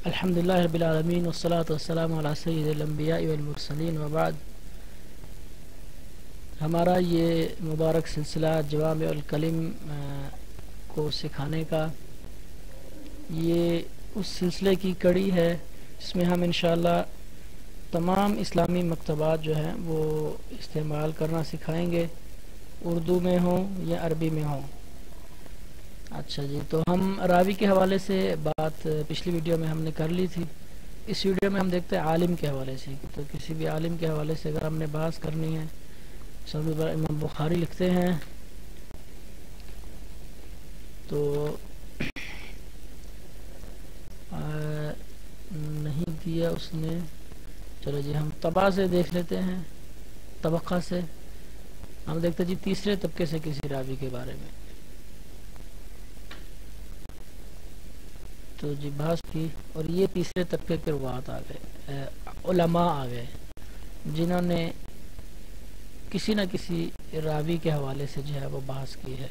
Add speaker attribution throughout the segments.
Speaker 1: الحمدللہ رب العالمین والصلاة والسلام علی سید الانبیاء والمرسلین وبعد. ہمارا یہ مبارک سلسلہ جوامع الکلم کو سکھانے کا یہ اس سلسلے کی کڑی ہے جس میں ہم انشاءاللہ تمام اسلامی مکتبات جو ہیں وہ استعمال کرنا سکھائیں گے، اردو میں ہوں یا عربی میں ہوں. اچھا جی، تو ہم راوی کے حوالے سے بات پچھلی ویڈیو میں ہم نے کر لی تھی. اس ویڈیو میں ہم دیکھتے ہیں عالم کے حوالے سے. تو کسی بھی عالم کے حوالے سے اگر ہم نے بحث کرنی ہے، سب سے بڑا امام بخاری لکھتے ہیں تو نہیں دیا اس نے. چلو جی، ہم طبع سے دیکھ لیتے ہیں. طبقہ سے ہم دیکھتے جی تیسرے طبقے سے کسی راوی کے بارے میں. تو جی بحث کی، اور یہ تیسرے طبقے کے روات آ گئے، علماء آ گئے جنہوں نے کسی نہ کسی راوی کے حوالے سے جو ہے وہ بحث کی ہے.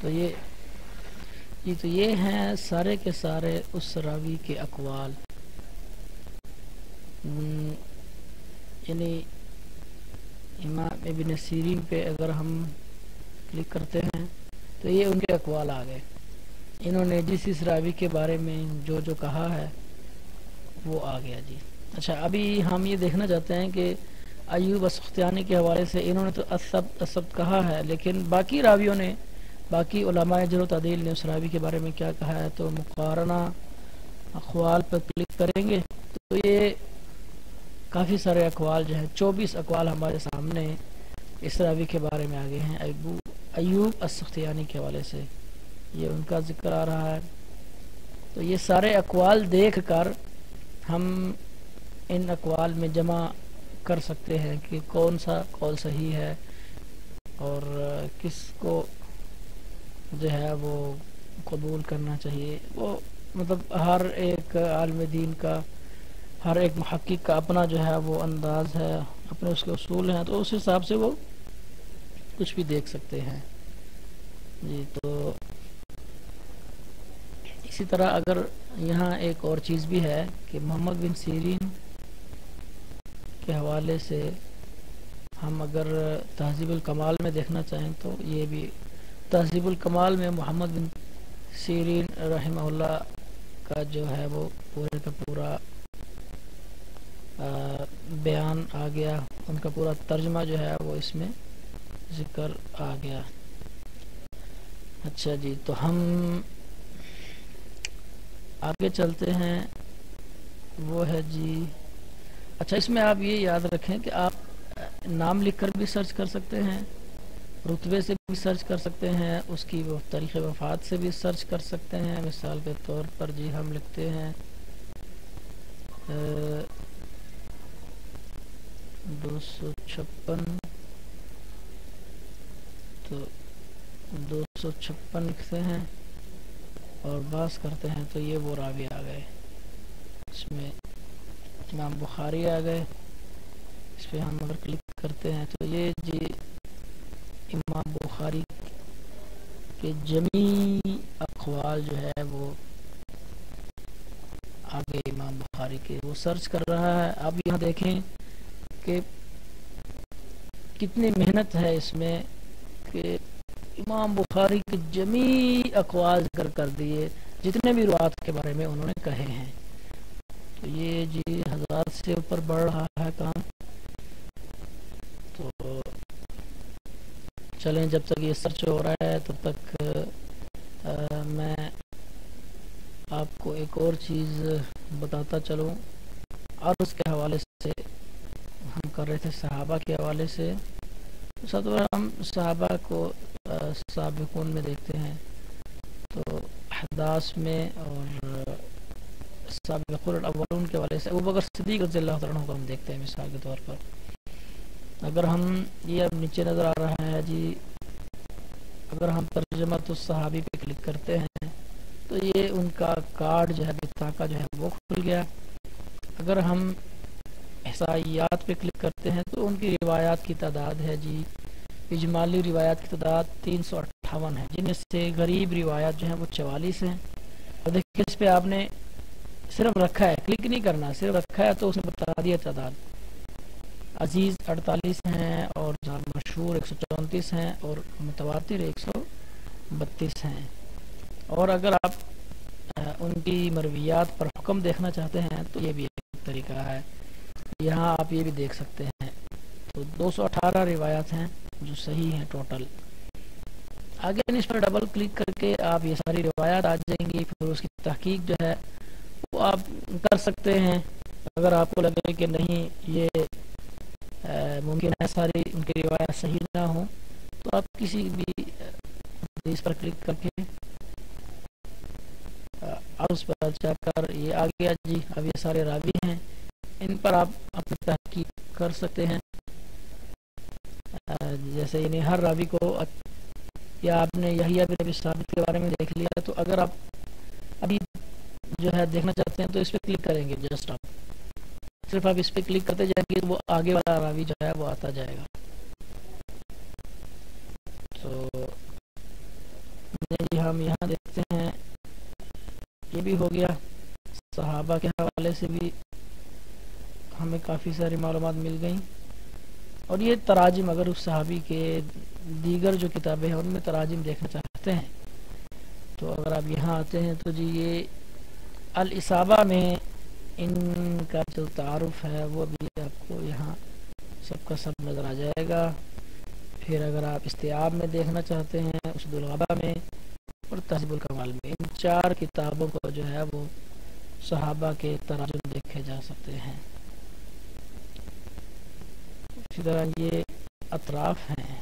Speaker 1: تو یہ ہیں سارے کے سارے اس راوی کے اقوال. یعنی امام ابن سیرین پہ اگر ہم کلک کرتے ہیں تو یہ ان کے اقوال آ گئے. انہوں نے جس راوی کے بارے میں جو کہا ہے وہ آ گیا جی. اچھا، ابھی ہم یہ دیکھنا چاہتے ہیں کہ ایوب السختیانی کے حوالے سے انہوں نے تو اسب کہا ہے، لیکن باقی راویوں نے، باقی علماء جرح و تعدیل نے اس راوی کے بارے میں کیا کہا ہے. تو مقارنہ اقوال پر کلک کریں گے تو یہ کافی سارے اقوال جو ہیں، 24 اقوال ہمارے سامنے اس راوی کے بارے میں آگے ہیں. ایوب السختیانی کے حوالے سے یہ ان کا ذکر آ رہا ہے. تو یہ سارے اقوال دیکھ کر ہم ان اقوال میں جمع کر سکتے ہیں کہ کون سا قول صحیح ہے اور کس کو جو ہے وہ قبول کرنا چاہیے. وہ مطلب ہر ایک عالم دین کا، ہر ایک محقق کا اپنا جو ہے وہ انداز ہے، اپنے اس کے اصول ہیں، تو اس حساب سے وہ کچھ بھی دیکھ سکتے ہیں جی. تو اسی طرح اگر یہاں ایک اور چیز بھی ہے کہ محمد بن سیرین کے حوالے سے ہم اگر تہذیب الکمال میں دیکھنا چاہیں تو یہ بھی تہذیب الکمال میں محمد بن سیرین رحمہ اللہ کا جو ہے وہ پورے کا پورا بیان آ گیا، ان کا پورا ترجمہ جو ہے وہ اس میں ذکر آ گیا. اچھا جی، تو ہم آگے چلتے ہیں. وہ ہے جی، اچھا اس میں آپ یہ یاد رکھیں کہ آپ نام لکھ کر بھی سرچ کر سکتے ہیں، رتبے سے بھی سرچ کر سکتے ہیں، اس کی تاریخ وفات سے بھی سرچ کر سکتے ہیں. مثال کے طور پر جی ہم لکھتے ہیں 256، تو 256 لکھتے ہیں اور بحث کرتے ہیں تو یہ وہ راوی آ گئے. اس میں امام بخاری آ گئے. اس پہ ہم اگر کلک کرتے ہیں تو یہ جی امام بخاری کے جمیع اقوال جو ہے وہ آگے امام بخاری کے وہ سرچ کر رہا ہے. اب یہاں دیکھیں کہ کتنی محنت ہے اس میں کہ امام بخاری کے جمیع اقوال ذکر کر دیے جتنے بھی روایات کے بارے میں انہوں نے کہے ہیں. تو یہ جی 1000 سے اوپر بڑھ رہا ہے کام. تو چلیں، جب تک یہ سرچ ہو رہا ہے تب تک میں آپ کو ایک اور چیز بتاتا چلوں. اور اس کے حوالے سے ہم کر رہے تھے صحابہ کے حوالے سے. سب سے ہم صحابہ کو سابقون میں دیکھتے ہیں تو احداث میں اور سابقون الاولون کے حوالے سے ابوبکر صدیق رضی اللہ عنہ کو ہم دیکھتے ہیں. مثال کے طور پر اگر ہم یہ اب نیچے نظر آ رہا ہے جی، اگر ہم ترجمۃ الصحابی پہ کلک کرتے ہیں تو یہ ان کا کارڈ جو ہے بطاقہ جو ہے وہ کھل گیا. اگر ہم احصائیات پہ کلک کرتے ہیں تو ان کی روایات کی تعداد ہے جی، اجمالی روایات کی تعداد 358 ہے، جن میں سے غریب روایات جو ہیں وہ 44 ہیں اور دیکھیے اس پہ آپ نے صرف رکھا ہے، کلک نہیں کرنا، صرف رکھا ہے تو اس نے بتا دیا تعداد۔ عزیز 48 ہیں اور مشہور 134 ہیں اور متواتر 132 ہیں۔ اور اگر آپ ان کی مرویات پر حکم دیکھنا چاہتے ہیں تو یہ بھی ایک طریقہ ہے، یہاں آپ یہ بھی دیکھ سکتے ہیں۔ تو 218 روایات ہیں جو صحیح ہیں ٹوٹل۔ آگے اس پر ڈبل کلک کر کے آپ یہ ساری روایات آ جائیں گی، پھر اس کی تحقیق جو ہے وہ آپ کر سکتے ہیں۔ اگر آپ کو لگے کہ نہیں یہ ممکن ہے ساری ان کی روایات صحیح نہ ہوں تو آپ کسی بھی حدیث پر کلک کر کے اس پر جا کر یہ آ گیا جی، اب یہ سارے راوی ہیں، ان پر آپ اپنی تحقیق کر سکتے ہیں۔ جیسے یعنی ہر راوی کو، یا آپ نے یحییٰ بن ابی ثابت کے بارے میں دیکھ لیا تو اگر آپ ابھی جو ہے دیکھنا چاہتے ہیں تو اس پہ کلک کریں گے، جسٹ آپ صرف آپ اس پہ کلک کرتے جائیں گے، وہ آگے والا راوی جو ہے وہ آتا جائے گا۔ تو جی ہم یہاں دیکھتے ہیں یہ بھی ہو گیا۔ صحابہ کے حوالے سے بھی ہمیں کافی ساری معلومات مل گئیں، اور یہ تراجم اگر اس صحابی کے دیگر جو کتابیں ہیں ان میں تراجم دیکھنا چاہتے ہیں تو اگر آپ یہاں آتے ہیں تو جی یہ الاصابہ میں ان کا جو تعارف ہے وہ بھی آپ کو یہاں سب کا سب نظر آ جائے گا۔ پھر اگر آپ استیاب میں دیکھنا چاہتے ہیں، اسد الغبا میں اور تہذیب الکمال میں، ان 4 کتابوں کو جو ہے وہ صحابہ کے تراجم دیکھے جا سکتے ہیں۔ اسی طرح یہ اطراف ہیں۔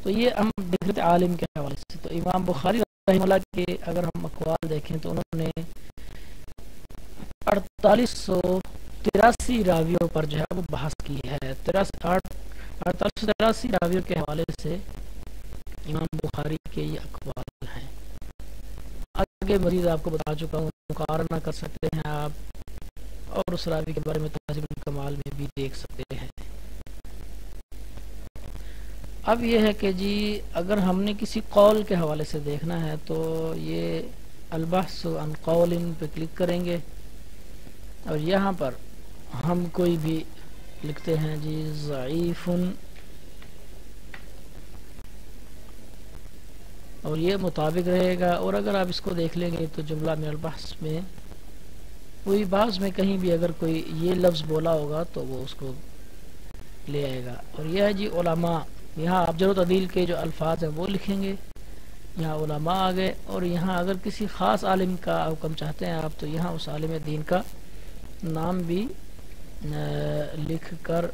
Speaker 1: تو یہ ہم دیکھ رہے تھے عالم کے حوالے سے۔ تو امام بخاری رحمہ اللہ کے اگر ہم اقوال دیکھیں تو انہوں نے 4883 راویوں پر جو ہے وہ بحث کی ہے۔ 4883 راویوں کے حوالے سے امام بخاری کے یہ اقوال ہیں۔ آگے مزید آپ کو بتا چکا ہوں، مقارنہ کر سکتے ہیں آپ، اور اس راوی کے بارے میں تہذیب الکمال میں بھی دیکھ سکتے ہیں۔ اب یہ ہے کہ جی اگر ہم نے کسی قول کے حوالے سے دیکھنا ہے تو یہ البحث عن قول پہ کلک کریں گے، اور یہاں پر ہم کوئی بھی لکھتے ہیں جی ضعیف، اور یہ مطابق رہے گا۔ اور اگر آپ اس کو دیکھ لیں گے تو جملہ من البحث میں کوئی بعض میں کہیں بھی اگر کوئی یہ لفظ بولا ہوگا تو وہ اس کو لے آئے گا۔ اور یہ ہے جی علماء، یہاں ابجر و تعدیل کے جو الفاظ ہیں وہ لکھیں گے، یہاں علماء آ گئے۔ اور یہاں اگر کسی خاص عالم کا حکم چاہتے ہیں آپ تو یہاں اس عالم دین کا نام بھی لکھ کر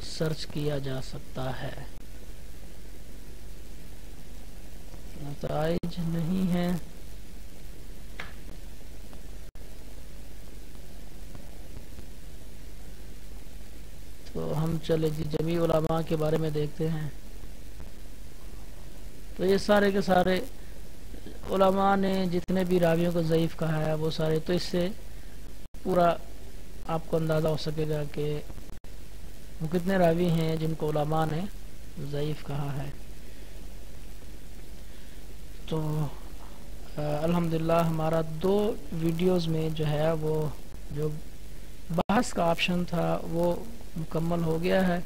Speaker 1: سرچ کیا جا سکتا ہے۔ نتائج نہیں ہیں، تو ہم چلے جی جمیع علماء کے بارے میں دیکھتے ہیں۔ تو یہ سارے کے سارے علماء نے جتنے بھی راویوں کو ضعیف کہا ہے وہ سارے، تو اس سے پورا آپ کو اندازہ ہو سکے گا کہ وہ کتنے راوی ہیں جن کو علماء نے ضعیف کہا ہے۔ تو الحمدللہ ہمارا 2 ویڈیوز میں جو ہے وہ جو بحث کا آپشن تھا وہ مکمل ہو گیا ہے۔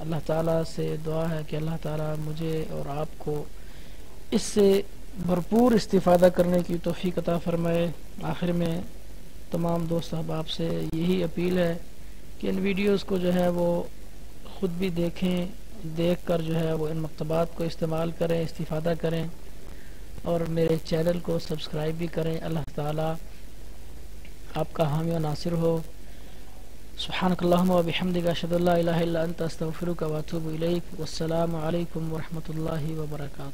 Speaker 1: اللہ تعالیٰ سے دعا ہے کہ اللہ تعالیٰ مجھے اور آپ کو اس سے بھرپور استفادہ کرنے کی توفیق عطا فرمائے۔ آخر میں تمام دوست احباب سے یہی اپیل ہے کہ ان ویڈیوز کو جو ہے وہ خود بھی دیکھیں، دیکھ کر جو ہے وہ ان مکتبات کو استعمال کریں، استفادہ کریں، اور میرے چینل کو سبسکرائب بھی کریں۔ اللہ تعالیٰ آپ کا حامی و ناصر ہو۔ سبحانک اللہم و بحمدک، اشہد ان لا الہ الا انت، استغفرک و اتوب الیک۔ والسلام علیکم ورحمۃ اللہ وبرکاتہ۔